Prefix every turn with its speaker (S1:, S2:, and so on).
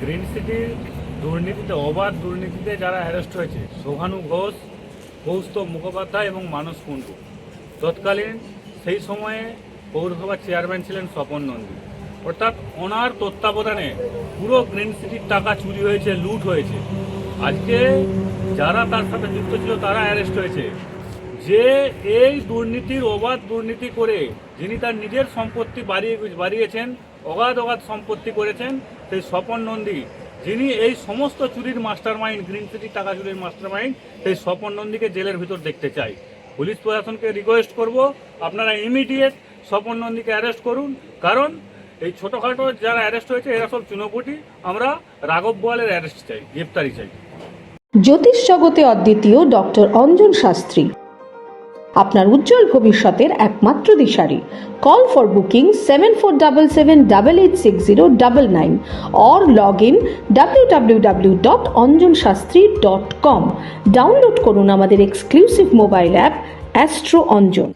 S1: Green সিটির দুর্নীতিতে, অবাধ দুর্নীতিতে যারা অ্যারেস্ট হয়েছে, শোভানু ঘোষ, কৌস্তব মুখোপাধ্যায় এবং মানস কুণ্ডু, তৎকালীন সেই সময়ে পৌরসভার চেয়ারম্যান ছিলেন স্বপন নন্দী। অর্থাৎ ওনার তত্ত্বাবধানে পুরো গ্রিন সিটির টাকা চুরি হয়েছে, লুট হয়েছে। আজকে যারা তার সাথে যুক্ত ছিল তারা অ্যারেস্ট হয়েছে। যে এই দুর্নীতির, অবাধ দুর্নীতি করে যিনি তার নিজের সম্পত্তি বাড়িয়েছেন, অগাধ সম্পত্তি করেছেন, সেই স্বপন নন্দী, যিনি এই সমস্ত চুরির মাস্টার মাইন্ড, গ্রিন সিটির টাকা চুরির মাস্টার মাইন্ড, সেই স্বপন নন্দীকে জেলের ভিতর দেখতে চাই। পুলিশ প্রশাসনকে রিকোয়েস্ট করব, আপনারা ইমিডিয়েট স্বপন নন্দীকে অ্যারেস্ট করুন। কারণ এই ছোটোখাটো যারা অ্যারেস্ট হয়েছে এরা সব চুনোপুটি। আমরা রাঘব বোয়ালের অ্যারেস্ট চাই, গ্রেপ্তারি চাই।
S2: জ্যোতিষ জগতে অদ্বিতীয় ডক্টর অঞ্জন শাস্ত্রী, আপনার উজ্জ্বল ভবিষ্যতের একমাত্র দিশারি। Call for booking 7477886099 or log in www.anjanshastri.com। Download করুন আমাদের exclusive mobile app astro Anjan.